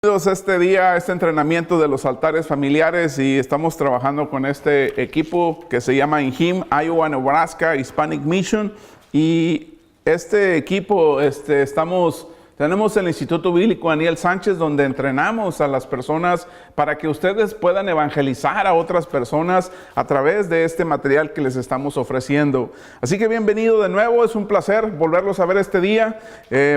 Bienvenidos a este día, a este entrenamiento de los altares familiares, y estamos trabajando con este equipo que se llama INHIM, Iowa, Nebraska, Hispanic Mission. Y este equipo, tenemos el Instituto Bíblico Daniel Sánchez, donde entrenamos a las personas para que ustedes puedan evangelizar a otras personas a través de este material que les estamos ofreciendo. Así que bienvenido de nuevo, es un placer volverlos a ver este día.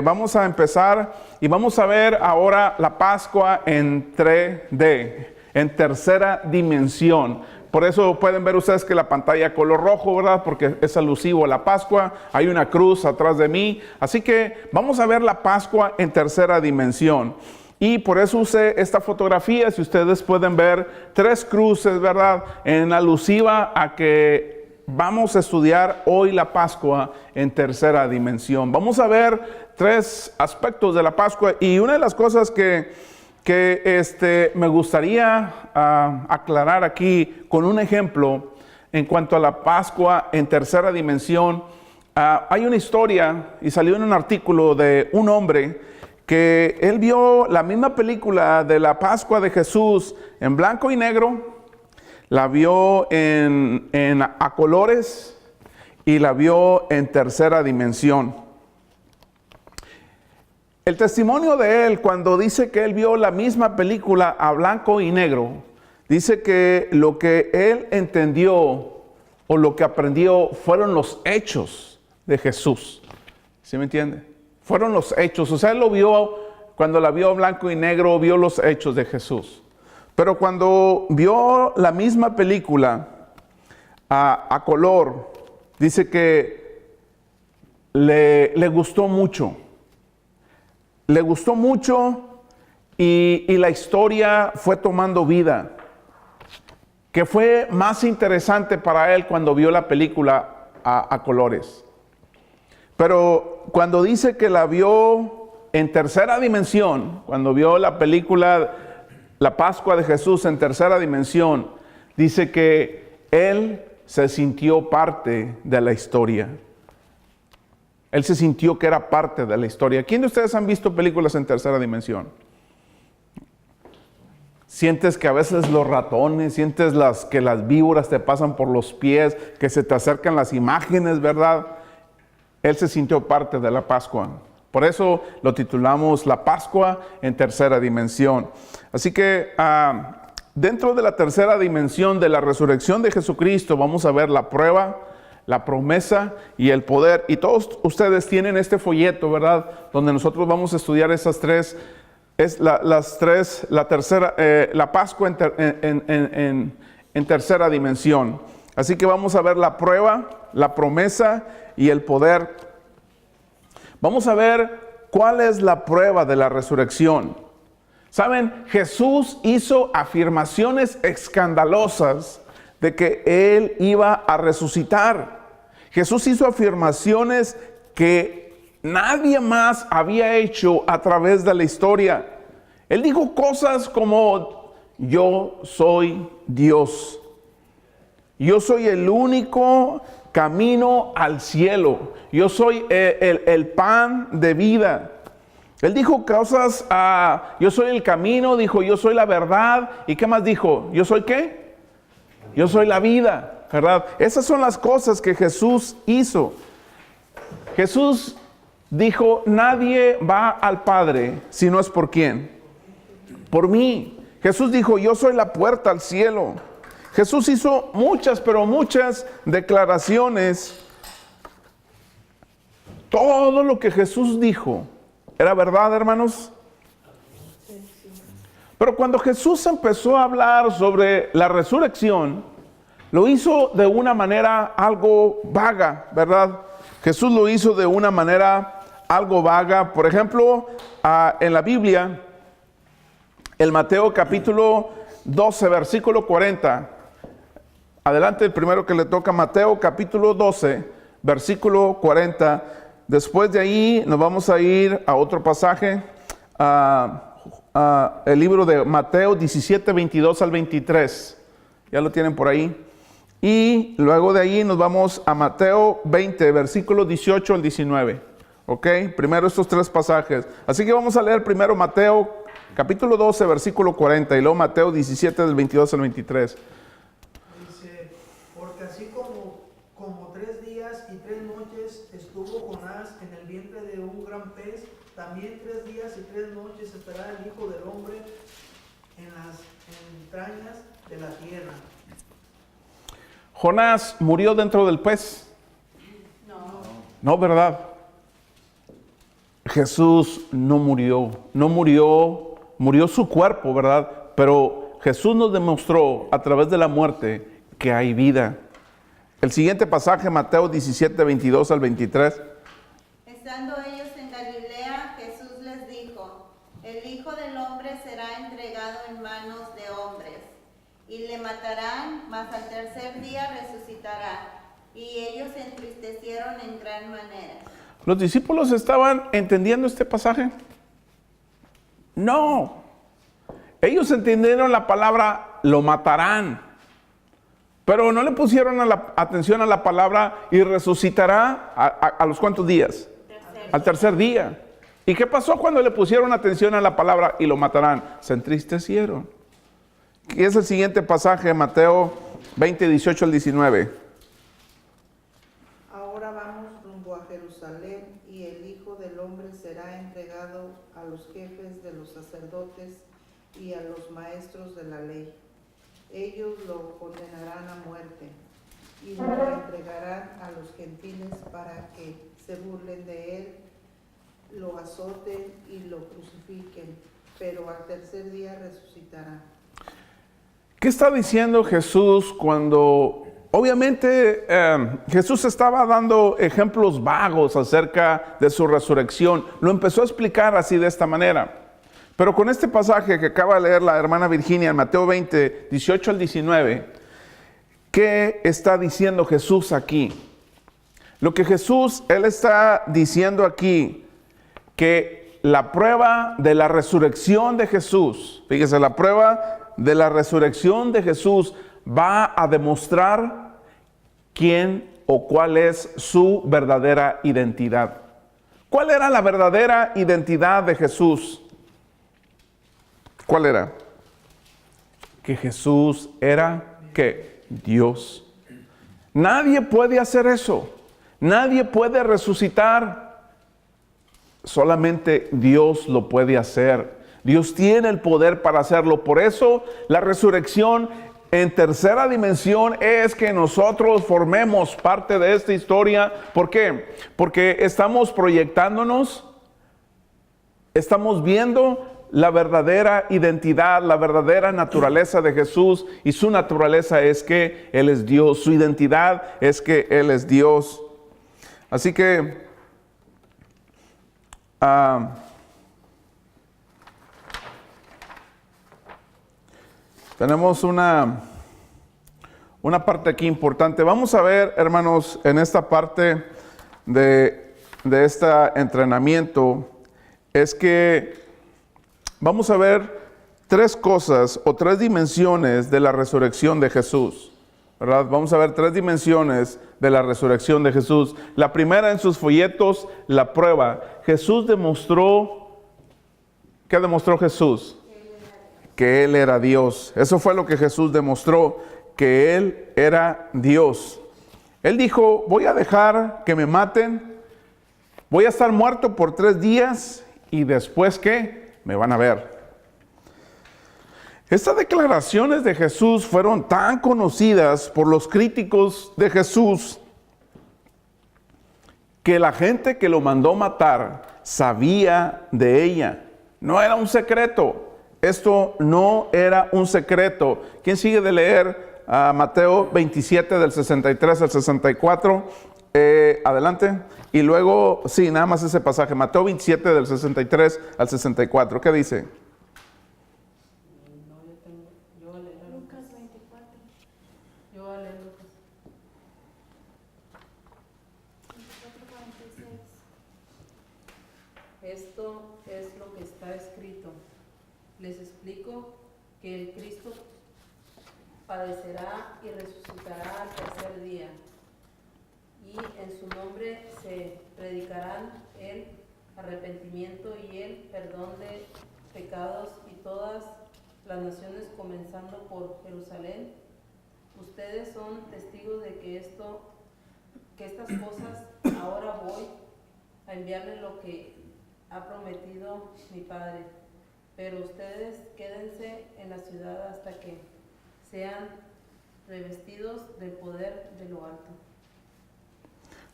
Vamos a empezar y vamos a ver ahora la Pascua en 3D, en tercera dimensión. Por eso pueden ver ustedes que la pantalla color rojo, ¿verdad? Porque es alusivo a la Pascua. Hay una cruz atrás de mí. Así que vamos a ver la Pascua en tercera dimensión. Y por eso usé esta fotografía. Si ustedes pueden ver 3 cruces, ¿verdad? En alusiva a que vamos a estudiar hoy la Pascua en tercera dimensión. Vamos a ver 3 aspectos de la Pascua. Y una de las cosas que me gustaría aclarar aquí con un ejemplo en cuanto a la Pascua en tercera dimensión. Hay una historia y salió en un artículo de un hombre que él vio la misma película de la Pascua de Jesús en blanco y negro, la vio a colores y la vio en tercera dimensión. El testimonio de él, cuando dice que él vio la misma película a blanco y negro, dice que lo que él entendió o lo que aprendió fueron los hechos de Jesús. ¿Sí me entiende? Fueron los hechos. O sea, él lo vio, cuando la vio blanco y negro, vio los hechos de Jesús. Pero cuando vio la misma película a color, dice que le gustó mucho. Le gustó mucho y la historia fue tomando vida. Que fue más interesante para él cuando vio la película a colores. Pero cuando dice que la vio en tercera dimensión, cuando vio la película La Pascua de Jesús en tercera dimensión, dice que él se sintió parte de la historia. Él se sintió que era parte de la historia. ¿Quién de ustedes han visto películas en tercera dimensión? Sientes que a veces los ratones, sientes que las víboras te pasan por los pies, que se te acercan las imágenes, ¿verdad? Él se sintió parte de la Pascua. Por eso lo titulamos La Pascua en tercera dimensión. Así que dentro de la tercera dimensión de la resurrección de Jesucristo, vamos a ver la prueba, la promesa y el poder. Y todos ustedes tienen este folleto, ¿verdad? Donde nosotros vamos a estudiar esas 3, la Pascua en tercera dimensión. Así que vamos a ver la prueba, la promesa y el poder. Vamos a ver cuál es la prueba de la resurrección. Saben, Jesús hizo afirmaciones escandalosas de que Él iba a resucitar. Jesús hizo afirmaciones que nadie más había hecho a través de la historia. Él dijo cosas como: yo soy Dios. Yo soy el único camino al cielo. Yo soy el pan de vida. Él dijo cosas, yo soy el camino, dijo yo soy la verdad. ¿Y qué más dijo? ¿Yo soy qué? Yo soy la vida, ¿verdad? Esas son las cosas que Jesús hizo. Jesús dijo: nadie va al Padre si no es por ¿quién? Por mí. Jesús dijo: yo soy la puerta al cielo. Jesús hizo muchas, pero muchas declaraciones. Todo lo que Jesús dijo era verdad, hermanos. Pero cuando Jesús empezó a hablar sobre la resurrección, lo hizo de una manera algo vaga, ¿verdad? Jesús lo hizo de una manera algo vaga. Por ejemplo, en la Biblia, el Mateo capítulo 12, versículo 40. Adelante, el primero que le toca, Mateo capítulo 12, versículo 40. Después de ahí nos vamos a ir a otro pasaje, el libro de Mateo 17, 22 al 23. Ya lo tienen por ahí. Y luego de ahí nos vamos a Mateo 20, versículos 18 al 19. ¿Ok? Primero estos 3 pasajes. Así que vamos a leer primero Mateo Capítulo 12, versículo 40, y luego Mateo 17, del 22 al 23. Dice, porque así como 3 días y 3 noches estuvo Jonás en el vientre de un gran pez, también 3 días y 3 noches estará el Hijo del Hombre en las entrañas de la tierra. Jonás murió dentro del pez. No, ¿verdad? Jesús no murió, murió su cuerpo, ¿verdad? Pero Jesús nos demostró a través de la muerte que hay vida. El siguiente pasaje, Mateo 17, 22 al 23. Estando ellos en Galilea, Jesús les dijo, el Hijo del Hombre será entregado en manos de hombres, y le matarán, mas al tercer día resucitará. Y ellos se entristecieron en gran manera. ¿Los discípulos estaban entendiendo este pasaje? No. Ellos entendieron la palabra, lo matarán. Pero no le pusieron atención a la palabra y resucitará a los cuántos días. Al tercer día. ¿Y qué pasó cuando le pusieron atención a la palabra y lo matarán? Se entristecieron. Y es el siguiente pasaje, Mateo 20, 18 al 19. Ahora vamos rumbo a Jerusalén, y el Hijo del Hombre será entregado a los jefes de los sacerdotes y a los maestros de la ley. Ellos lo condenarán a muerte y lo entregarán a los gentiles para que se burlen de él, lo azoten y lo crucifiquen, pero al tercer día resucitará. ¿Qué está diciendo Jesús cuando, obviamente, Jesús estaba dando ejemplos vagos acerca de su resurrección? Lo empezó a explicar así de esta manera. Pero con este pasaje que acaba de leer la hermana Virginia en Mateo 20, 18 al 19, ¿qué está diciendo Jesús aquí? Lo que Él está diciendo aquí, que la prueba de la resurrección de Jesús, fíjese, la prueba de la resurrección de Jesús va a demostrar quién o cuál es su verdadera identidad. ¿Cuál era la verdadera identidad de Jesús? ¿Cuál era? Que Jesús era, ¿qué? Dios. Nadie puede hacer eso. Nadie puede resucitar. Solamente Dios lo puede hacer. Dios tiene el poder para hacerlo. Por eso la resurrección en tercera dimensión es que nosotros formemos parte de esta historia. ¿Por qué? Porque estamos proyectándonos, estamos viendo la verdadera identidad, la verdadera naturaleza de Jesús, y su naturaleza es que Él es Dios, su identidad es que Él es Dios. Así que tenemos una parte aquí importante. Vamos a ver, hermanos, en esta parte de este entrenamiento, es que vamos a ver 3 cosas o 3 dimensiones de la resurrección de Jesús, ¿verdad? Vamos a ver 3 dimensiones de la resurrección de Jesús. La primera, en sus folletos, la prueba. Jesús demostró, ¿qué demostró Jesús? Que Él era Dios. Eso fue lo que Jesús demostró, que Él era Dios. Él dijo, voy a dejar que me maten, voy a estar muerto por 3 días y después, ¿qué? Me van a ver. Estas declaraciones de Jesús fueron tan conocidas por los críticos de Jesús que la gente que lo mandó matar sabía de ella. No era un secreto. Esto no era un secreto. ¿Quién sigue de leer Mateo 27 del 63 al 64? Adelante. Y luego, sí, nada más ese pasaje. Mateo 27 del 63 al 64. ¿Qué dice? Yo voy a leer Lucas 24. Yo voy a leer Lucas. 24:46. Esto es lo que está escrito. Les explico que el Cristo padecerá y resucitará al tercer día, y en su nombre se predicarán el arrepentimiento y el perdón de pecados y todas las naciones comenzando por Jerusalén. Ustedes son testigos de que estas cosas ahora voy a enviarle lo que ha prometido mi Padre. Pero ustedes quédense en la ciudad hasta que sean revestidos del poder de lo alto.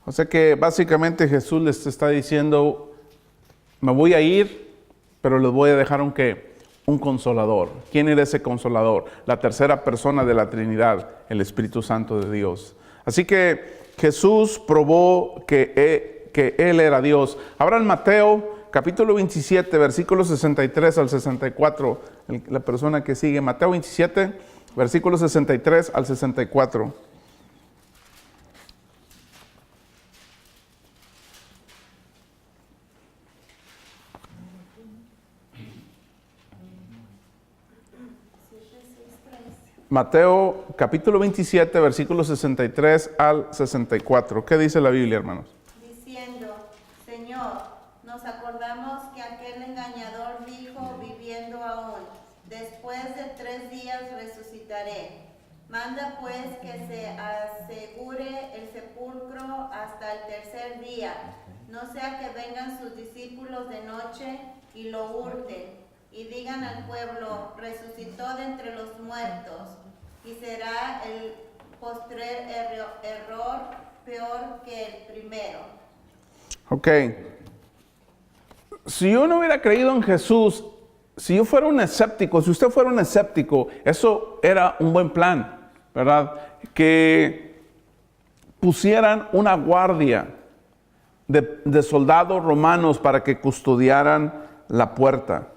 O sea que básicamente Jesús les está diciendo, me voy a ir, pero les voy a dejar un consolador. ¿Quién era ese consolador? La tercera persona de la Trinidad, el Espíritu Santo de Dios. Así que Jesús probó que Él era Dios. Ahora en Mateo capítulo 27, versículos 63 al 64, la persona que sigue, Mateo 27, versículos 63 al 64. Mateo capítulo 27, versículos 63 al 64. ¿Qué dice la Biblia, hermanos? Diciendo, Señor, nos acordamos que aquel engañador dijo, viviendo aún, después de 3 días resucitaré. Manda pues que se asegure el sepulcro hasta el 3er día, no sea que vengan sus discípulos de noche y lo hurten, y digan al pueblo, resucitó de entre los muertos, y será el postrer error peor que el primero. Ok. Si yo no hubiera creído en Jesús, si yo fuera un escéptico, si usted fuera un escéptico, eso era un buen plan, ¿verdad? Que pusieran una guardia de soldados romanos para que custodiaran la puerta.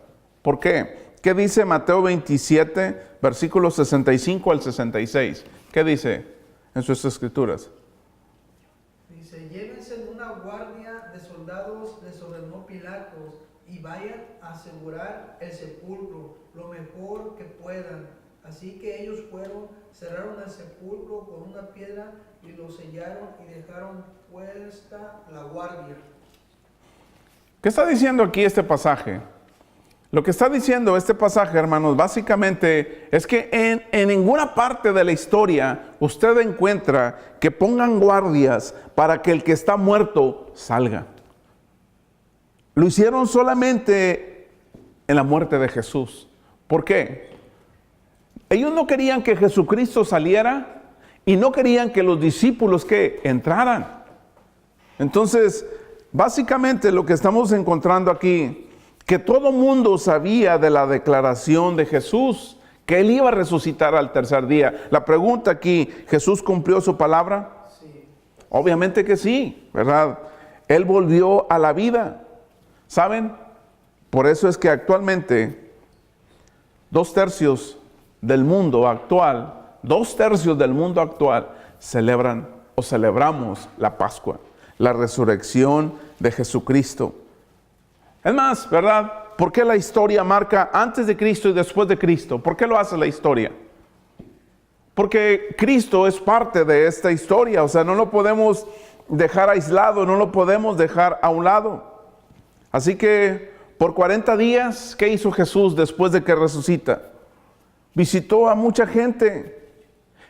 ¿Por qué? ¿Qué dice Mateo 27, versículos 65 al 66? ¿Qué dice en sus escrituras? Dice, llévense una guardia de soldados, les ordenó Pilatos, y vayan a asegurar el sepulcro lo mejor que puedan. Así que ellos fueron, cerraron el sepulcro con una piedra y lo sellaron y dejaron puesta la guardia. ¿Qué está diciendo aquí este pasaje? Lo que está diciendo este pasaje, hermanos, básicamente es que en ninguna parte de la historia usted encuentra que pongan guardias para que el que está muerto salga. Lo hicieron solamente en la muerte de Jesús. ¿Por qué? Ellos no querían que Jesucristo saliera y no querían que los discípulos que entraran. Entonces, básicamente lo que estamos encontrando aquí, que todo mundo sabía de la declaración de Jesús, que Él iba a resucitar al 3er día. La pregunta aquí, ¿Jesús cumplió su palabra? Sí. Obviamente que sí, ¿verdad? Él volvió a la vida. ¿Saben? Por eso es que actualmente 2/3 del mundo actual, 2/3 del mundo actual celebran o celebramos la Pascua, la resurrección de Jesucristo. Es más, ¿verdad? ¿Por qué la historia marca antes de Cristo y después de Cristo? ¿Por qué lo hace la historia? Porque Cristo es parte de esta historia, o sea, no lo podemos dejar aislado, no lo podemos dejar a un lado. Así que por 40 días, ¿qué hizo Jesús después de que resucita? Visitó a mucha gente.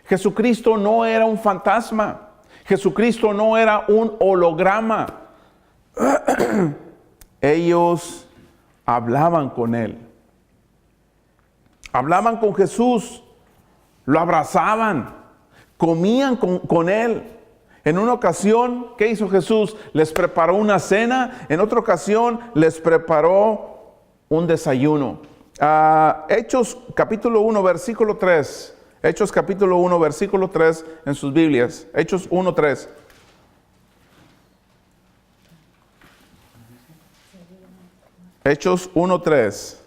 Jesucristo no era un fantasma. Jesucristo no era un holograma. Ellos hablaban con Él. Hablaban con Jesús. Lo abrazaban. Comían con Él. En una ocasión, ¿qué hizo Jesús? Les preparó una cena. En otra ocasión, les preparó un desayuno. Hechos capítulo 1, versículo 3. Hechos capítulo 1, versículo 3 en sus Biblias. Hechos 1, 3. Hechos 1, 3.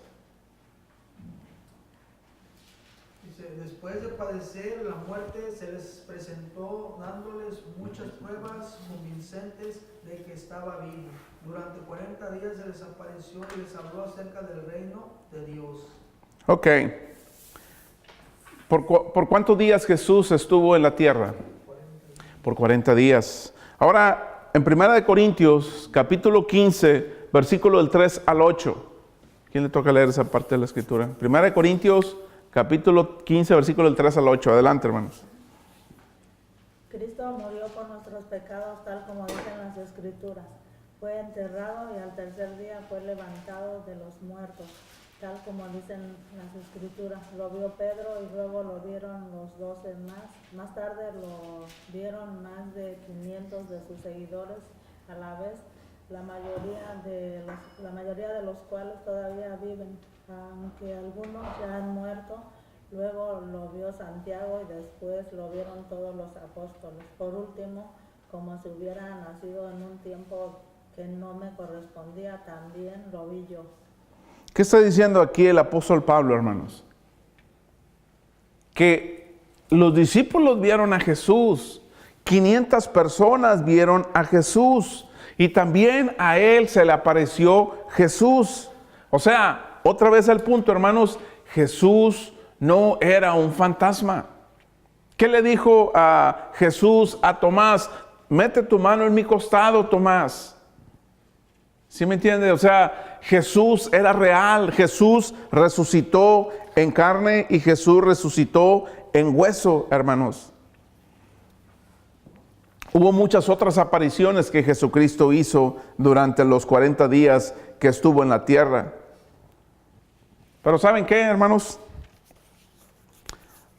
Dice, después de padecer la muerte, se les presentó dándoles muchas pruebas convincentes de que estaba vivo. Durante 40 días se les apareció y les habló acerca del reino de Dios. Ok. ¿Por cuántos días Jesús estuvo en la tierra? Por 40 días. Ahora, en 1 Corintios, capítulo 15, versículo del 3 al 8. ¿Quién le toca leer esa parte de la escritura? 1 Corintios, capítulo 15, versículo del 3 al 8. Adelante, hermanos. Cristo murió por nuestros pecados, tal como dicen las Escrituras. Fue enterrado y al tercer día fue levantado de los muertos, tal como dicen las Escrituras. Lo vio Pedro y luego lo vieron los 12 más. Más tarde lo vieron más de 500 de sus seguidores a la vez, la mayoría de los cuales todavía viven, aunque algunos ya han muerto. Luego lo vio Santiago y después lo vieron todos los apóstoles. Por último, como si hubiera nacido en un tiempo que no me correspondía, también lo vi yo. ¿Qué está diciendo aquí el apóstol Pablo, hermanos? Que los discípulos vieron a Jesús, 500 personas vieron a Jesús y también a él se le apareció Jesús. O sea, otra vez el punto, hermanos, Jesús no era un fantasma. ¿Qué le dijo a Jesús a Tomás? Mete tu mano en mi costado, Tomás. ¿Sí me entiende? O sea, Jesús era real. Jesús resucitó en carne y Jesús resucitó en hueso, hermanos. Hubo muchas otras apariciones que Jesucristo hizo durante los 40 días que estuvo en la tierra. Pero ¿saben qué, hermanos?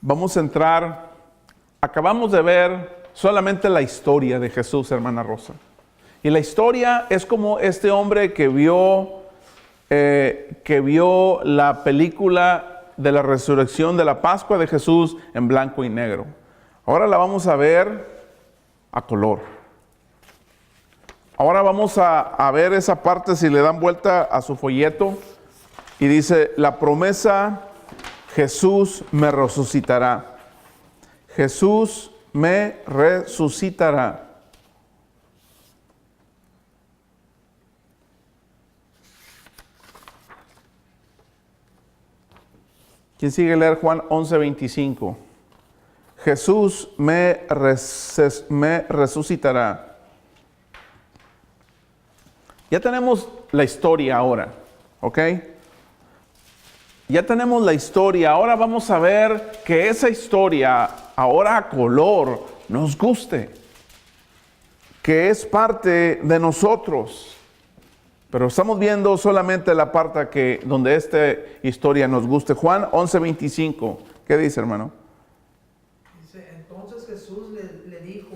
Vamos a entrar, acabamos de ver solamente la historia de Jesús, hermana Rosa. Y la historia es como este hombre que vio la película de la resurrección de la Pascua de Jesús en blanco y negro. Ahora la vamos a ver a color. Ahora vamos a ver esa parte, si le dan vuelta a su folleto, y dice, la promesa, Jesús me resucitará. Jesús me resucitará. ¿Quién sigue leer Juan 11:25? Jesús me resucitará. Ya tenemos la historia ahora, ¿ok? Ya tenemos la historia, ahora vamos a ver que esa historia, ahora a color, nos guste. Que es parte de nosotros. Pero estamos viendo solamente la parte donde esta historia nos guste. Juan 11:25. ¿Qué dice, hermano? Dice, entonces Jesús le dijo,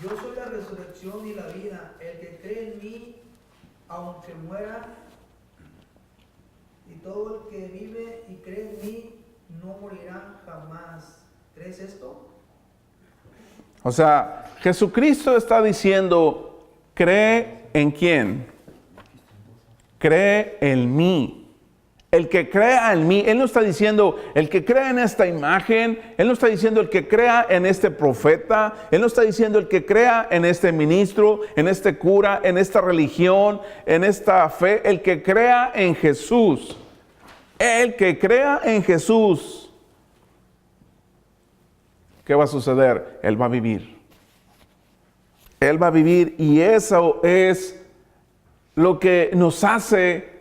yo soy la resurrección y la vida. El que cree en mí, aunque muera, y todo el que vive y cree en mí, no morirá jamás. ¿Crees esto? O sea, Jesucristo está diciendo, cree en quién. Cree en mí. El que crea en mí, Él no está diciendo el que crea en esta imagen, Él no está diciendo el que crea en este profeta, Él no está diciendo el que crea en este ministro, en este cura, en esta religión, en esta fe, el que crea en Jesús. El que crea en Jesús, ¿qué va a suceder? Él va a vivir. Él va a vivir y eso es lo que nos hace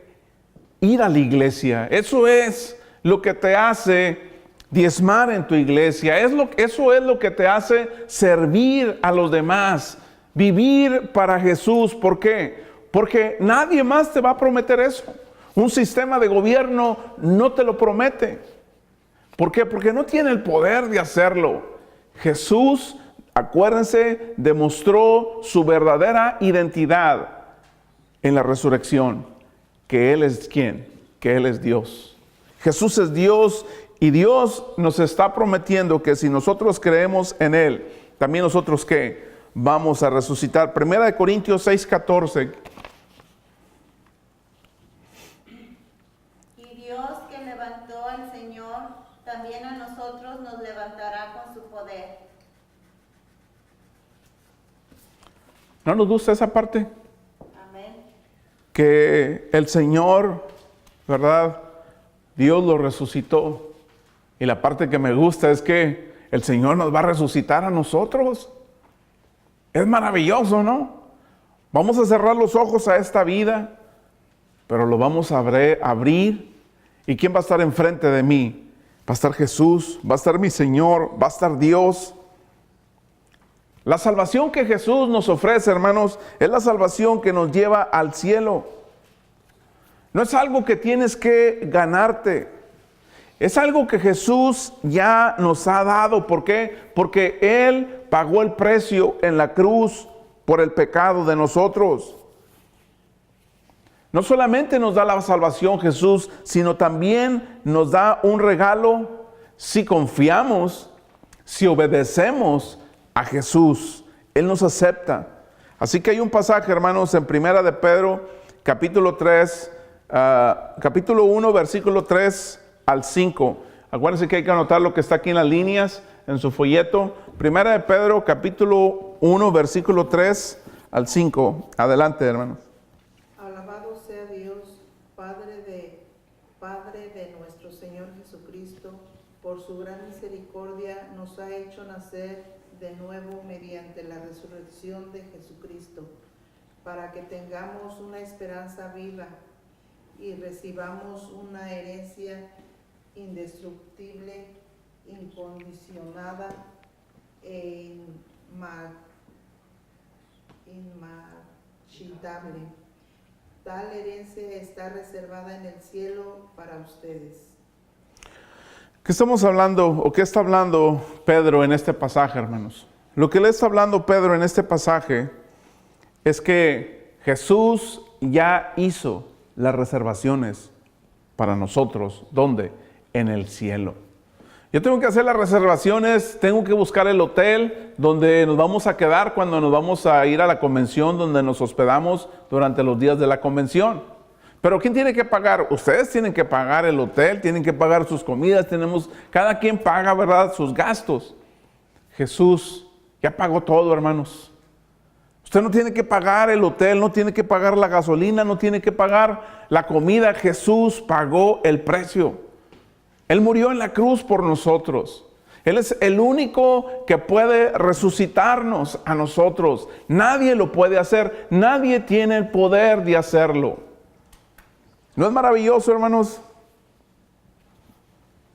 ir a la iglesia. Eso es lo que te hace diezmar en tu iglesia. Eso es lo que te hace servir a los demás. Vivir para Jesús. ¿Por qué? Porque nadie más te va a prometer eso. Un sistema de gobierno no te lo promete. ¿Por qué? Porque no tiene el poder de hacerlo. Jesús, acuérdense, demostró su verdadera identidad en la resurrección, que Él es ¿quién? Que Él es Dios. Jesús es Dios y Dios nos está prometiendo que si nosotros creemos en Él, también nosotros ¿qué? Vamos a resucitar. 1 Corintios 6:14. Y Dios que levantó al Señor, también a nosotros nos levantará con su poder. ¿No nos gusta esa parte? Amén. Que el Señor, ¿verdad? Dios lo resucitó. Y la parte que me gusta es que el Señor nos va a resucitar a nosotros. Es maravilloso, ¿no? Vamos a cerrar los ojos a esta vida. pero lo vamos a abrir. ¿Y quién va a estar enfrente de mí? Va a estar Jesús, va a estar mi Señor, va a estar Dios. La salvación que Jesús nos ofrece, hermanos, es la salvación que nos lleva al cielo. No es algo que tienes que ganarte. Es algo que Jesús ya nos ha dado. ¿Por qué? Porque Él pagó el precio en la cruz por el pecado de nosotros. No solamente nos da la salvación Jesús, sino también nos da un regalo si confiamos, si obedecemos a Jesús. Él nos acepta. Así que hay un pasaje, hermanos, en Primera de Pedro, capítulo 1, versículo 3 al 5. Acuérdense que hay que anotar lo que está aquí en las líneas, en su folleto. Primera de Pedro, capítulo 1, versículo 3 al 5. Adelante, hermanos. Alabado sea Dios, Padre de nuestro Señor Jesucristo, por su gran misericordia nos ha hecho nacer de nuevo mediante la resurrección de Jesucristo, para que tengamos una esperanza viva y recibamos una herencia indestructible, incondicionada e inmarchitable. Tal herencia está reservada en el cielo para ustedes. ¿Qué estamos hablando o qué está hablando Pedro en este pasaje, hermanos? Lo que le está hablando Pedro en este pasaje es que Jesús ya hizo las reservaciones para nosotros. ¿Dónde? En el cielo. Yo tengo que hacer las reservaciones, tengo que buscar el hotel donde nos vamos a quedar cuando nos vamos a ir a la convención, donde nos hospedamos durante los días de la convención. Pero ¿quién tiene que pagar? Ustedes tienen que pagar el hotel, tienen que pagar sus comidas, cada quien paga, ¿verdad?, sus gastos. Jesús ya pagó todo, hermanos. Usted no tiene que pagar el hotel, no tiene que pagar la gasolina, no tiene que pagar la comida. Jesús pagó el precio. Él murió en la cruz por nosotros. Él es el único que puede resucitarnos a nosotros. Nadie lo puede hacer. Nadie tiene el poder de hacerlo. ¿No es maravilloso, hermanos?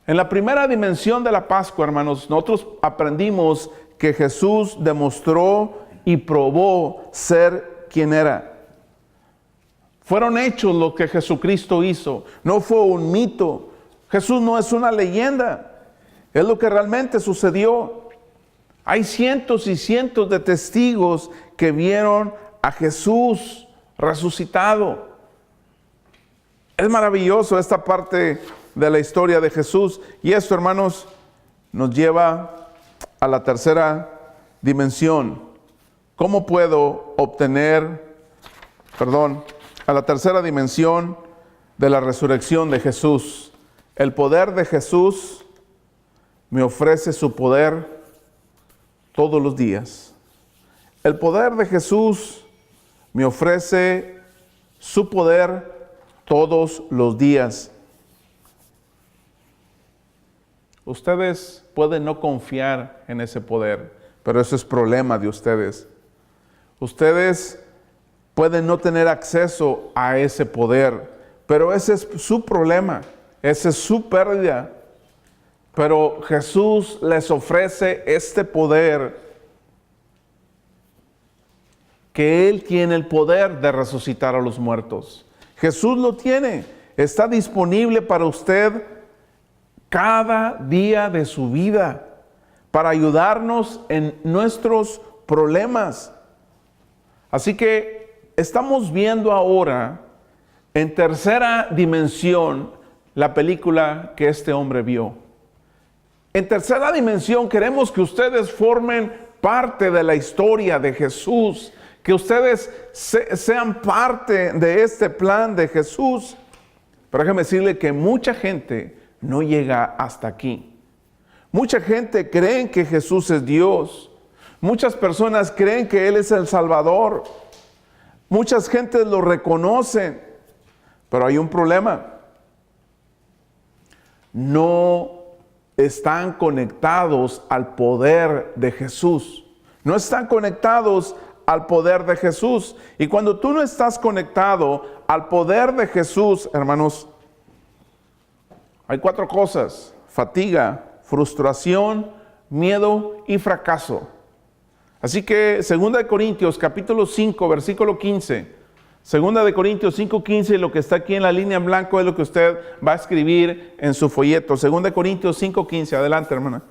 En la primera dimensión de la Pascua, hermanos, nosotros aprendimos que Jesús demostró y probó ser quien era. Fueron hechos lo que Jesucristo hizo. No fue un mito. Jesús no es una leyenda. Es lo que realmente sucedió. Hay cientos y cientos de testigos que vieron a Jesús resucitado. Es maravilloso esta parte de la historia de Jesús. Y esto, hermanos, nos lleva a la tercera dimensión. ¿Cómo puedo a la tercera dimensión de la resurrección de Jesús? El poder de Jesús me ofrece su poder todos los días. El poder de Jesús me ofrece su poder todos los días. Ustedes pueden no confiar en ese poder, pero eso es problema de ustedes. Ustedes pueden no tener acceso a ese poder, pero ese es su problema, esa es su pérdida. Pero Jesús les ofrece este poder, que Él tiene el poder de resucitar a los muertos. Jesús lo tiene, está disponible para usted cada día de su vida, para ayudarnos en nuestros problemas. Así que estamos viendo ahora en tercera dimensión la película que este hombre vio. En tercera dimensión queremos que ustedes formen parte de la historia de Jesús, que ustedes sean parte de este plan de Jesús. Pero déjeme decirle que mucha gente no llega hasta aquí. Mucha gente cree que Jesús es Dios. Muchas personas creen que Él es el Salvador. Muchas gentes lo reconocen. Pero hay un problema. No están conectados al poder de Jesús. No están conectados al poder de Jesús. Y cuando tú no estás conectado al poder de Jesús, hermanos, hay 4 cosas: fatiga, frustración, miedo y fracaso. Así que 2 Corintios capítulo 5, versículo 15. 2 Corintios 5, 15, lo que está aquí en la línea en blanco es lo que usted va a escribir en su folleto. 2 Corintios 5, 15. Adelante, hermana.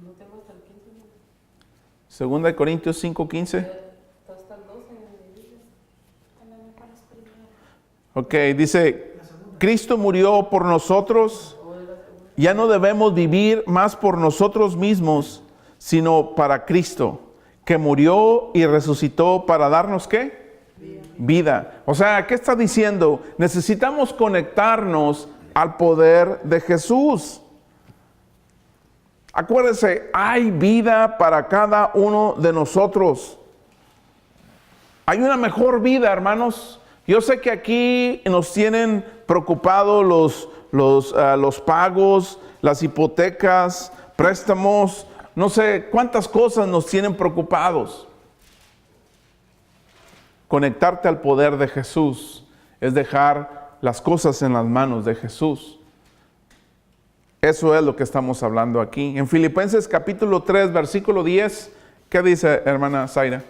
No tengo hasta el 15. 2 Corintios 5, 15. Está hasta el 12 en mi Biblia. Ok, dice, Cristo murió por nosotros. Ya no debemos vivir más por nosotros mismos, sino para Cristo, que murió y resucitó para darnos ¿qué? Vida. O sea, ¿qué está diciendo? Necesitamos conectarnos al poder de Jesús. Acuérdense, hay vida para cada uno de nosotros. Hay una mejor vida, hermanos. Yo sé que aquí nos tienen preocupados los pagos, las hipotecas, préstamos, no sé cuántas cosas nos tienen preocupados. Conectarte al poder de Jesús es dejar las cosas en las manos de Jesús. Eso es lo que estamos hablando aquí. En Filipenses capítulo 3, versículo 10, ¿qué dice, hermana Zaira?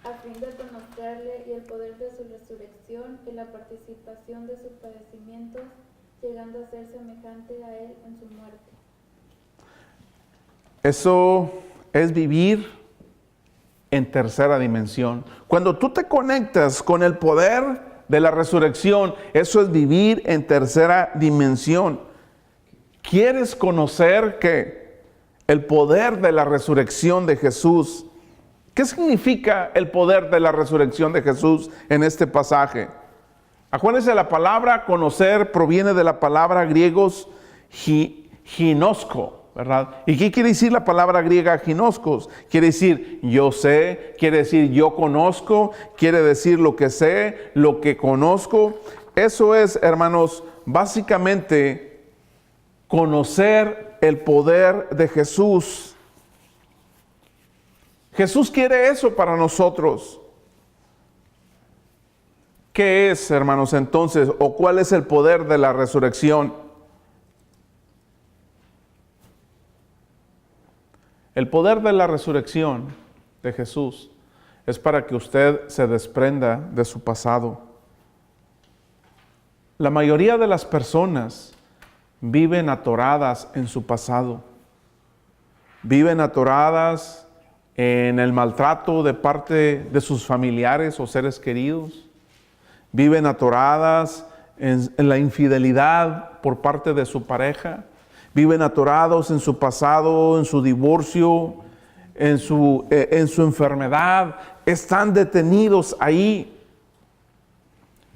A fin de conocerle y el poder de su resurrección y la participación de sus padecimientos, llegando a ser semejante a él en su muerte. Eso es vivir en tercera dimensión. Cuando tú te conectas con el poder de la resurrección, eso es vivir en tercera dimensión. ¿Quieres conocer qué? El poder de la resurrección de Jesús. ¿Qué significa el poder de la resurrección de Jesús en este pasaje? Acuérdense, la palabra conocer proviene de la palabra griegos ginosko, ¿verdad? ¿Y qué quiere decir la palabra griega ginoskos? Quiere decir yo sé, quiere decir yo conozco, quiere decir lo que sé, lo que conozco. Eso es, hermanos, básicamente conocer el poder de Jesús. Jesús quiere eso para nosotros. ¿Qué es, hermanos, entonces? ¿O cuál es el poder de la resurrección? El poder de la resurrección de Jesús es para que usted se desprenda de su pasado. La mayoría de las personas viven atoradas en su pasado. Viven atoradas en el maltrato de parte de sus familiares o seres queridos. Viven atoradas en la infidelidad por parte de su pareja. Viven atorados en su pasado, en su divorcio, en su enfermedad. Están detenidos ahí.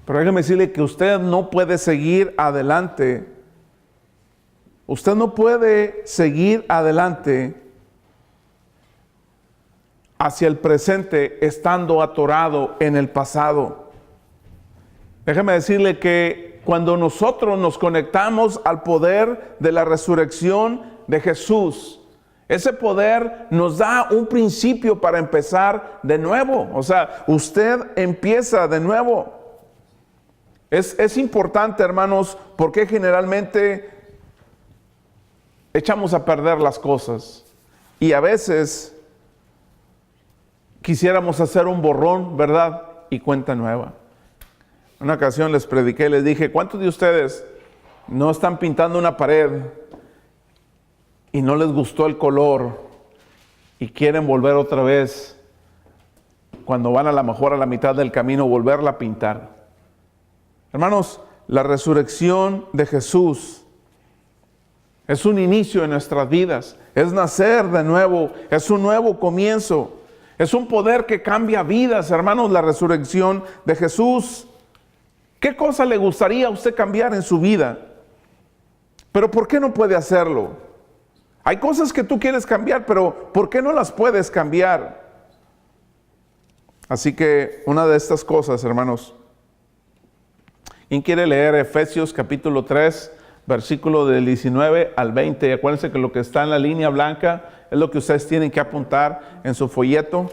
Pero déjeme decirle que usted no puede seguir adelante. Usted no puede seguir adelante hacia el presente estando atorado en el pasado. Déjeme decirle que cuando nosotros nos conectamos al poder de la resurrección de Jesús, ese poder nos da un principio para empezar de nuevo. O sea, usted empieza de nuevo. Es importante, hermanos, porque generalmente echamos a perder las cosas y a veces quisiéramos hacer un borrón, ¿verdad? Y cuenta nueva. Una ocasión les prediqué, les dije, ¿cuántos de ustedes no están pintando una pared y no les gustó el color y quieren volver otra vez, cuando van a lo mejor a la mitad del camino, volverla a pintar? Hermanos, la resurrección de Jesús es un inicio en nuestras vidas, es nacer de nuevo, es un nuevo comienzo, es un poder que cambia vidas, hermanos, la resurrección de Jesús. ¿Qué cosa le gustaría a usted cambiar en su vida? Pero ¿por qué no puede hacerlo? Hay cosas que tú quieres cambiar, pero ¿por qué no las puedes cambiar? Así que una de estas cosas, hermanos, ¿quién quiere leer Efesios capítulo 3, versículo del 19 al 20. Acuérdense que lo que está en la línea blanca es lo que ustedes tienen que apuntar en su folleto.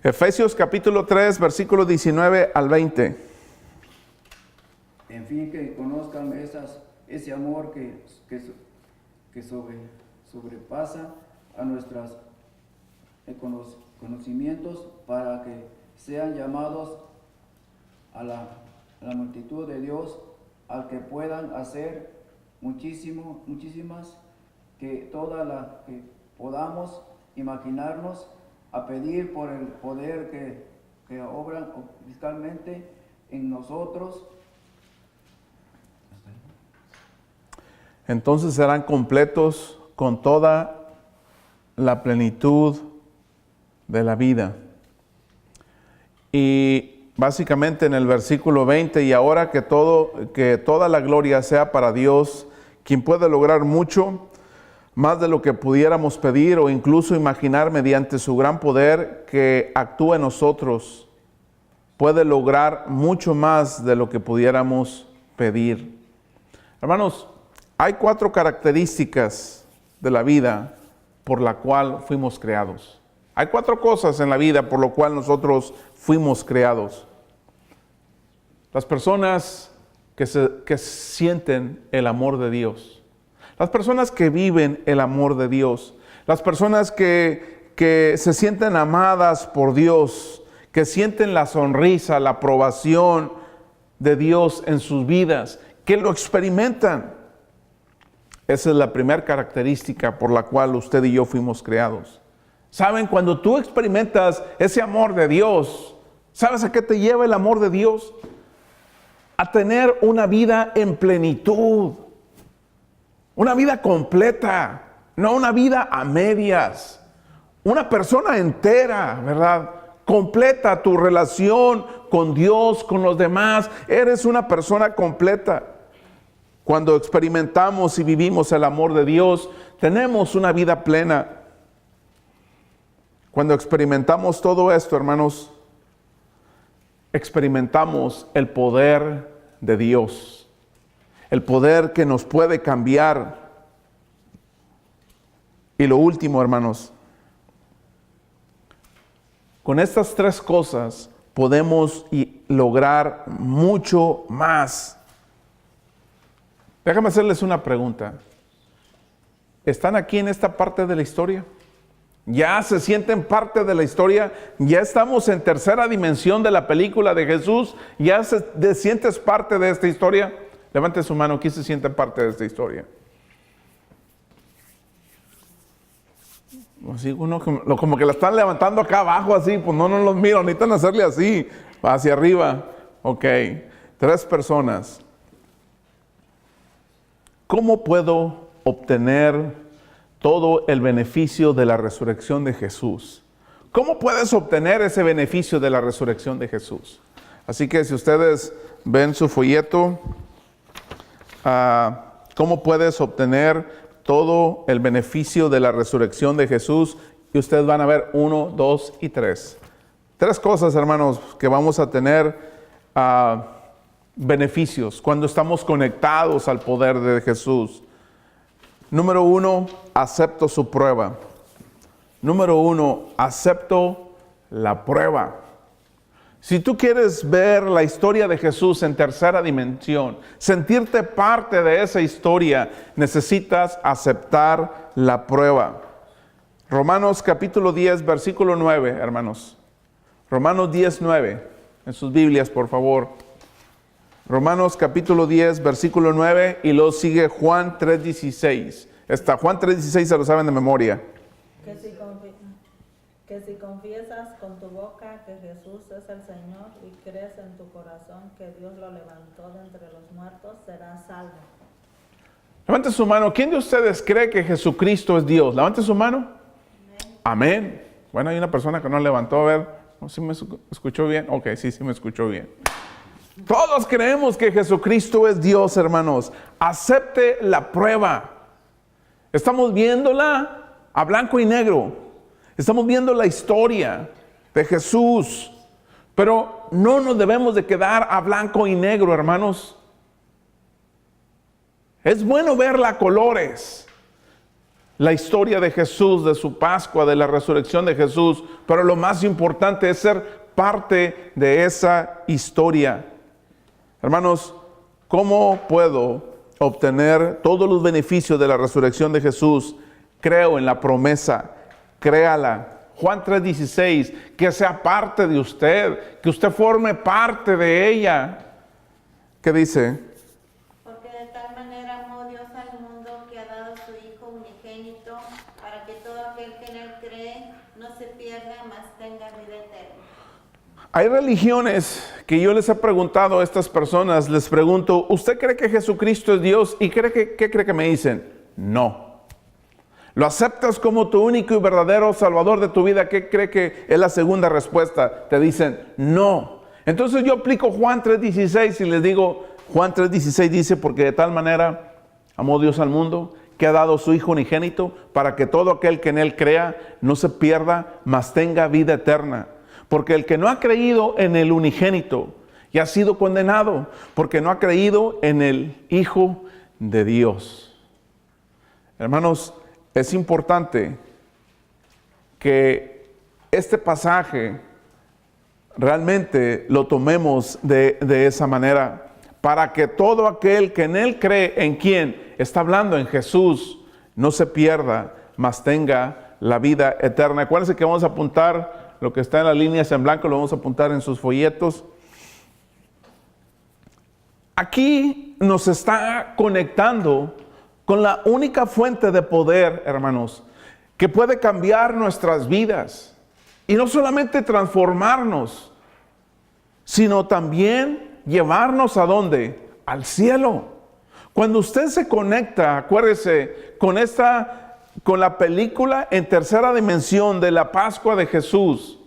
Efesios capítulo 3, versículo 19 al 20. En fin, que conozcan ese amor que sobrepasa a nuestros conocimientos, para que sean llamados a la multitud de Dios, al que puedan hacer muchísimas que todas las que podamos imaginarnos, a pedir por el poder que obra fiscalmente en nosotros. Entonces serán completos con toda la plenitud de la vida. Y básicamente en el versículo 20, y ahora que toda la gloria sea para Dios, quien puede lograr mucho, más de lo que pudiéramos pedir o incluso imaginar, mediante su gran poder que actúa en nosotros. Puede lograr mucho más de lo que pudiéramos pedir. Hermanos, hay 4 características de la vida por la cual fuimos creados. Hay 4 cosas en la vida por lo cual nosotros fuimos creados. Las personas que sienten el amor de Dios. Las personas que viven el amor de Dios. Las personas que se sienten amadas por Dios. Que sienten la sonrisa, la aprobación de Dios en sus vidas. Que lo experimentan. Esa es la primera característica por la cual usted y yo fuimos creados. ¿Saben? Cuando tú experimentas ese amor de Dios, ¿sabes a qué te lleva el amor de Dios? A tener una vida en plenitud. Una vida completa, no una vida a medias. Una persona entera, ¿verdad? Completa tu relación con Dios, con los demás. Eres una persona completa. Cuando experimentamos y vivimos el amor de Dios, tenemos una vida plena. Cuando experimentamos todo esto, hermanos, experimentamos el poder de Dios. El poder que nos puede cambiar. Y lo último, hermanos, con estas 3 cosas podemos lograr mucho más. Déjame hacerles una pregunta. ¿Están aquí en esta parte de la historia? ¿Ya se sienten parte de la historia? ¿Ya estamos en tercera dimensión de la película de Jesús? ¿Ya te sientes parte de esta historia? Levante su mano, ¿quién se siente parte de esta historia? Así uno como que la están levantando acá abajo así, pues no los miro, necesitan hacerle así, hacia arriba. Ok, 3 personas. ¿Cómo puedo obtener todo el beneficio de la resurrección de Jesús? ¿Cómo puedes obtener ese beneficio de la resurrección de Jesús? Así que si ustedes ven su folleto, ¿cómo puedes obtener todo el beneficio de la resurrección de Jesús? Y ustedes van a ver 1, 2 y 3. 3 cosas, hermanos, que vamos a tener beneficios cuando estamos conectados al poder de Jesús. Número 1, acepto su prueba. Número 1, acepto la prueba. Si tú quieres ver la historia de Jesús en tercera dimensión, sentirte parte de esa historia, necesitas aceptar la prueba. Romanos capítulo 10, versículo 9, hermanos. Romanos 10, 9. En sus Biblias, por favor. Romanos capítulo 10, versículo 9, y luego sigue Juan 3, 16. Juan 3, 16 se lo saben de memoria. Que si confiesas con tu boca que Jesús es el Señor y crees en tu corazón que Dios lo levantó de entre los muertos, serás salvo. Levante su mano. ¿Quién de ustedes cree que Jesucristo es Dios? Levante su mano. Amén. Bueno, hay una persona que no levantó. A ver, ¿sí me escuchó bien? Ok, sí me escuchó bien. Todos creemos que Jesucristo es Dios, hermanos. Acepte la prueba. Estamos viéndola a blanco y negro. Estamos viendo la historia de Jesús, pero no nos debemos de quedar a blanco y negro, hermanos. Es bueno verla a colores. La historia de Jesús, de su Pascua, de la resurrección de Jesús. Pero lo más importante es ser parte de esa historia. Hermanos, ¿cómo puedo obtener todos los beneficios de la resurrección de Jesús? Creo en la promesa, créala. Juan 3:16, que sea parte de usted, que usted forme parte de ella. ¿Qué dice? Porque de tal manera amó Dios al mundo que ha dado su Hijo unigénito, para que todo aquel que en él cree no se pierda, mas tenga vida eterna. Hay religiones que yo les he preguntado a estas personas, les pregunto, ¿usted cree que Jesucristo es Dios? ¿Y qué cree que me dicen? No. ¿Lo aceptas como tu único y verdadero Salvador de tu vida? ¿Qué cree que es la segunda respuesta? Te dicen, no. Entonces yo aplico Juan 3:16 y les digo, Juan 3:16 dice, porque de tal manera amó Dios al mundo, que ha dado su Hijo unigénito, para que todo aquel que en él crea no se pierda, mas tenga vida eterna. Porque el que no ha creído en el unigénito ya ha sido condenado, porque no ha creído en el Hijo de Dios. Hermanos, es importante que este pasaje realmente lo tomemos de esa manera, para que todo aquel que en él cree, ¿en quién? Está hablando en Jesús, no se pierda, mas tenga la vida eterna. Acuérdense que vamos a apuntar lo que está en las líneas en blanco, lo vamos a apuntar en sus folletos. Aquí nos está conectando con la única fuente de poder, hermanos, que puede cambiar nuestras vidas. Y no solamente transformarnos, sino también llevarnos ¿a dónde? Al cielo. Cuando usted se conecta, acuérdese, con la película en tercera dimensión de la Pascua de Jesús,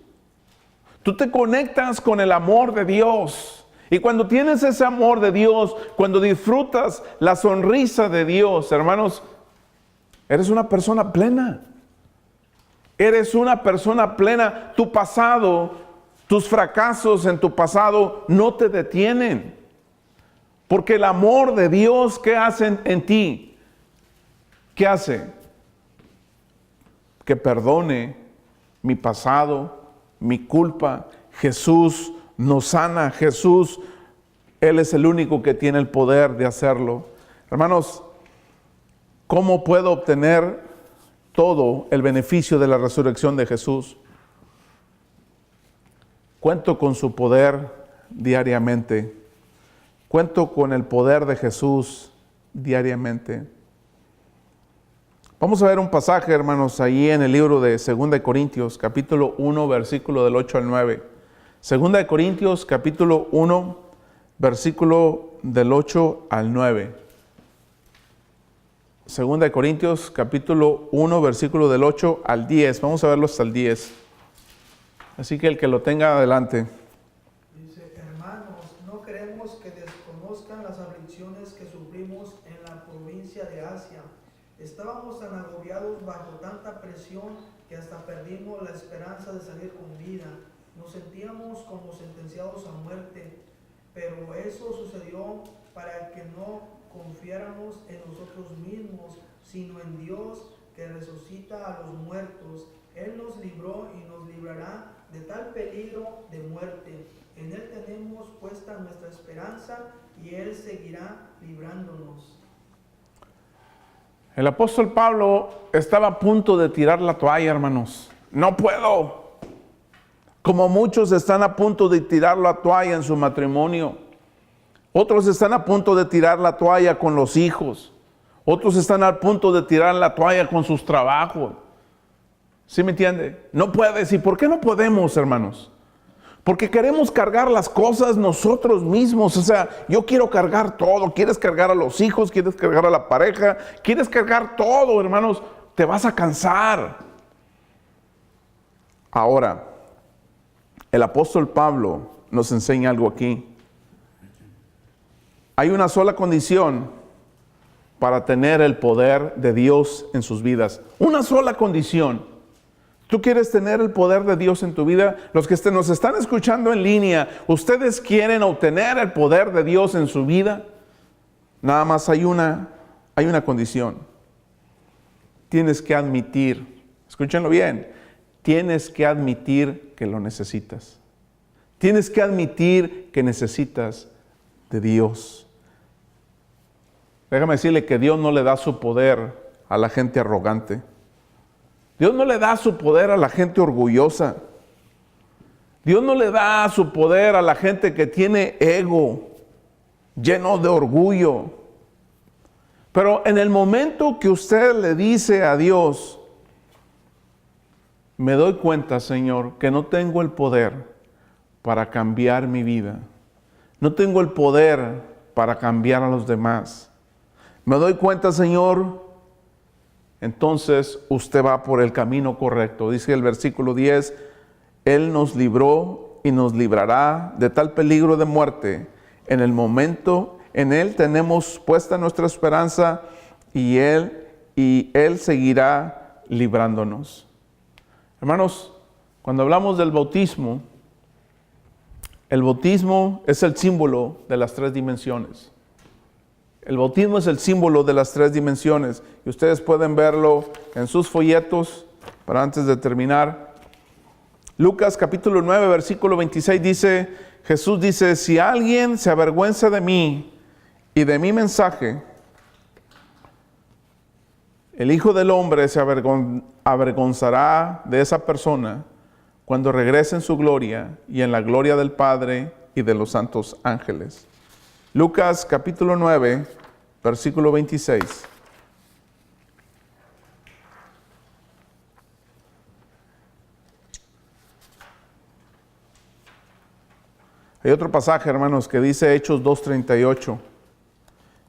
tú te conectas con el amor de Dios. Y cuando tienes ese amor de Dios, cuando disfrutas la sonrisa de Dios, hermanos, eres una persona plena. Eres una persona plena. Tu pasado, tus fracasos en tu pasado no te detienen. Porque el amor de Dios, ¿qué hace en ti? ¿Qué hace? Que perdone mi pasado, mi culpa. Jesús nos sana. Jesús, Él es el único que tiene el poder de hacerlo. Hermanos, ¿cómo puedo obtener todo el beneficio de la resurrección de Jesús? Cuento con su poder diariamente. Cuento con el poder de Jesús diariamente. Vamos a ver un pasaje, hermanos, ahí en el libro de 2 Corintios, capítulo 1, versículo del 8 al 9. 2 Corintios, capítulo 1, versículo del 8 al 9. 2 Corintios, capítulo 1, versículo del 8 al 10. Vamos a verlo hasta el 10. Así que el que lo tenga adelante. Dice, hermanos, no queremos que desconozcan las aflicciones que sufrimos en la provincia de Asia. Estábamos tan agobiados bajo tanta presión que hasta perdimos la esperanza de salir con vida. Nos sentíamos como sentenciados a muerte, pero eso sucedió para que no confiáramos en nosotros mismos, sino en Dios que resucita a los muertos. Él nos libró y nos librará de tal peligro de muerte. En Él tenemos puesta nuestra esperanza y Él seguirá librándonos. El apóstol Pablo estaba a punto de tirar la toalla, hermanos. No puedo. Como muchos están a punto de tirar la toalla en su matrimonio. Otros están a punto de tirar la toalla con los hijos. Otros están a punto de tirar la toalla con sus trabajos. ¿Sí me entiende? No puedes. ¿Y por qué no podemos, hermanos? Porque queremos cargar las cosas nosotros mismos. O sea, yo quiero cargar todo. Quieres cargar a los hijos, quieres cargar a la pareja, quieres cargar todo, hermanos. Te vas a cansar. Ahora, el apóstol Pablo nos enseña algo aquí. Hay una sola condición para tener el poder de Dios en sus vidas. Una sola condición. ¿Tú quieres tener el poder de Dios en tu vida? Los que nos están escuchando en línea, ¿ustedes quieren obtener el poder de Dios en su vida? Nada más hay una hay una condición. Tienes que admitir, escúchenlo bien, tienes que admitir que lo necesitas. Tienes que admitir que necesitas de Dios. Déjame decirle que Dios no le da su poder a la gente arrogante. Dios no le da su poder a la gente orgullosa. Dios no le da su poder a la gente que tiene ego, lleno de orgullo. Pero en el momento que usted le dice a Dios, me doy cuenta, Señor, que no tengo el poder para cambiar mi vida. No tengo el poder para cambiar a los demás. Me doy cuenta, Señor, entonces usted va por el camino correcto. Dice el versículo 10, Él nos libró y nos librará de tal peligro de muerte. En el momento, en Él tenemos puesta nuestra esperanza y Él seguirá librándonos. Hermanos, cuando hablamos del bautismo, el bautismo es el símbolo de las tres dimensiones. El bautismo es el símbolo de las tres dimensiones. Y ustedes pueden verlo en sus folletos para antes de terminar. Lucas capítulo 9, versículo 26 dice, Jesús dice, si alguien se avergüenza de mí y de mi mensaje, el Hijo del Hombre se avergonzará de esa persona cuando regrese en su gloria y en la gloria del Padre y de los santos ángeles. Lucas capítulo 9, versículo 26. Hay otro pasaje, hermanos, que dice Hechos 2:38.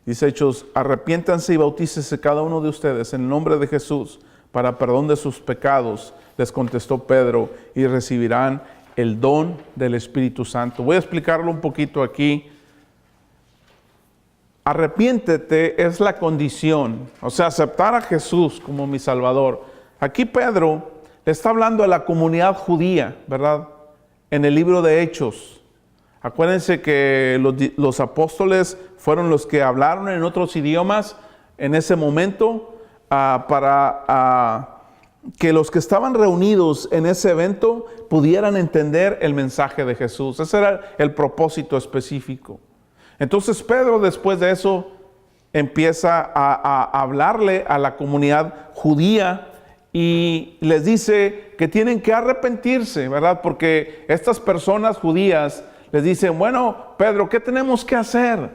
Dice Hechos, arrepiéntanse y bautícese cada uno de ustedes en el nombre de Jesús para perdón de sus pecados, les contestó Pedro, y recibirán el don del Espíritu Santo. Voy a explicarlo un poquito aquí. Arrepiéntete es la condición, o sea, aceptar a Jesús como mi Salvador. Aquí Pedro le está hablando a la comunidad judía, ¿verdad? En el libro de Hechos. Acuérdense que los apóstoles fueron los que hablaron en otros idiomas en ese momento para que los que estaban reunidos en ese evento pudieran entender el mensaje de Jesús. Ese era el propósito específico. Entonces Pedro, después de eso, empieza a hablarle a la comunidad judía y les dice que tienen que arrepentirse, ¿verdad? Porque estas personas judías les dicen, bueno, Pedro, ¿qué tenemos que hacer?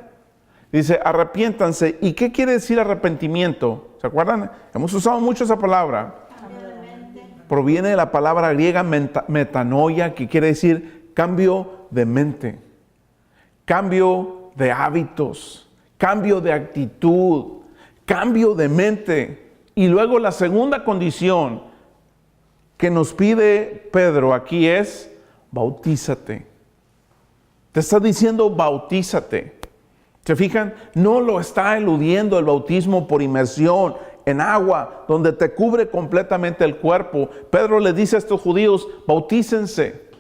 Dice, arrepiéntanse. ¿Y qué quiere decir arrepentimiento? ¿Se acuerdan? Hemos usado mucho esa palabra. Proviene de la palabra griega metanoia, que quiere decir cambio de mente, cambio de hábitos, cambio de actitud, cambio de mente. Y luego la segunda condición que nos pide Pedro aquí es, bautízate. Te está diciendo, bautízate. ¿Se fijan? No lo está eludiendo el bautismo por inmersión en agua, donde te cubre completamente el cuerpo. Pedro le dice a estos judíos, bautícense.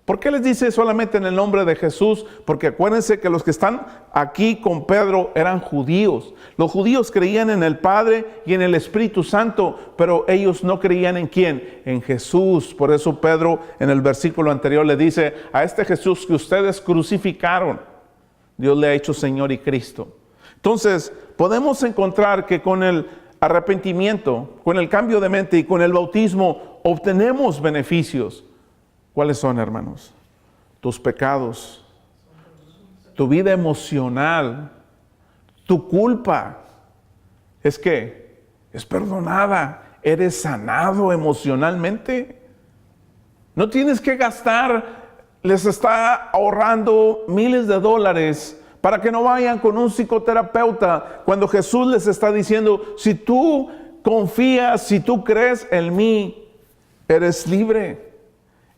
¿Por qué les dice solamente en el nombre de Jesús? Porque acuérdense que los que están aquí con Pedro eran judíos. Los judíos creían en el Padre y en el Espíritu Santo, pero ellos no creían en ¿quién? En Jesús. Por eso Pedro en el versículo anterior le dice, a este Jesús que ustedes crucificaron, Dios le ha hecho Señor y Cristo. Entonces, podemos encontrar que con el arrepentimiento, con el cambio de mente y con el bautismo, obtenemos beneficios. ¿Cuáles son, hermanos? Tus pecados, tu vida emocional, tu culpa. Es que es perdonada, eres sanado emocionalmente. No tienes que gastar, les está ahorrando miles de dólares para que no vayan con un psicoterapeuta, cuando Jesús les está diciendo, si tú confías, si tú crees en mí, eres libre.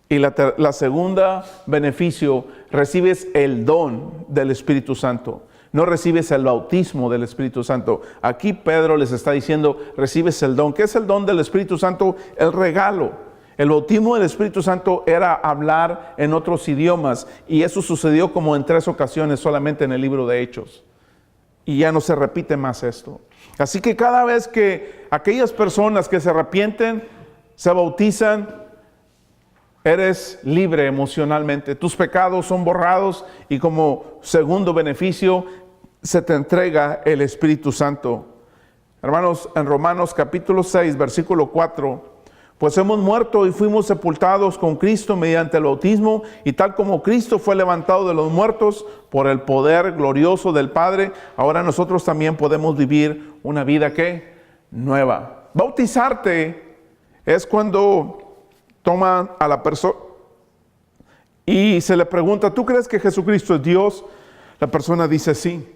Y la segunda beneficio, recibes el don del Espíritu Santo. No recibes el bautismo del Espíritu Santo. Aquí Pedro les está diciendo, recibes el don. ¿Qué es el don del Espíritu Santo? El regalo. El bautismo del Espíritu Santo era hablar en otros idiomas. Y eso sucedió como en 3 ocasiones solamente en el libro de Hechos. Y ya no se repite más esto. Así que cada vez que aquellas personas que se arrepienten, se bautizan, eres libre emocionalmente. Tus pecados son borrados y como segundo beneficio se te entrega el Espíritu Santo. Hermanos, en Romanos capítulo 6, versículo 4, pues hemos muerto y fuimos sepultados con Cristo mediante el bautismo, y tal como Cristo fue levantado de los muertos por el poder glorioso del Padre, ahora nosotros también podemos vivir una vida ¿qué? Nueva. Bautizarte es cuando toman a la persona y se le pregunta, ¿tú crees que Jesucristo es Dios? La persona dice sí.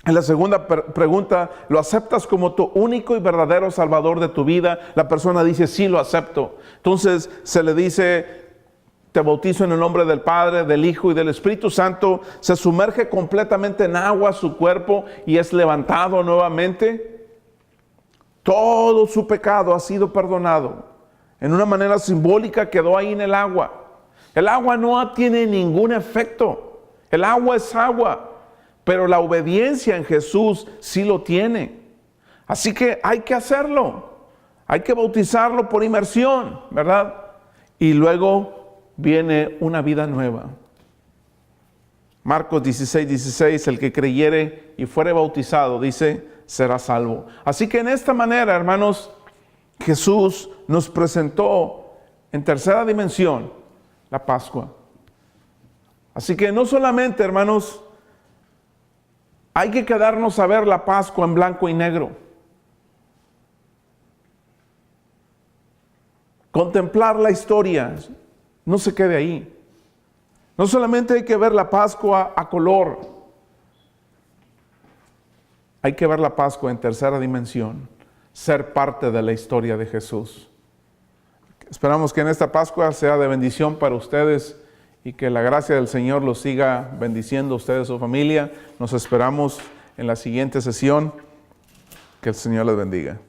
En la segunda pregunta, ¿lo aceptas como tu único y verdadero Salvador de tu vida? La persona dice, sí, lo acepto. Entonces se le dice, te bautizo en el nombre del Padre, del Hijo y del Espíritu Santo. Se sumerge completamente en agua su cuerpo y es levantado nuevamente. Todo su pecado ha sido perdonado. En una manera simbólica quedó ahí en el agua. El agua no tiene ningún efecto. El agua es agua. Pero la obediencia en Jesús sí lo tiene. Así que hay que hacerlo. Hay que bautizarlo por inmersión, ¿verdad? Y luego viene una vida nueva. Marcos 16:16, el que creyere y fuere bautizado, dice, será salvo. Así que en esta manera, hermanos, Jesús nos presentó en tercera dimensión la Pascua. Así que no solamente, hermanos, hay que quedarnos a ver la Pascua en blanco y negro. Contemplar la historia, no se quede ahí. No solamente hay que ver la Pascua a color, hay que ver la Pascua en tercera dimensión, ser parte de la historia de Jesús. Esperamos que en esta Pascua sea de bendición para ustedes y que la gracia del Señor los siga bendiciendo a ustedes y su familia. Nos esperamos en la siguiente sesión. Que el Señor les bendiga.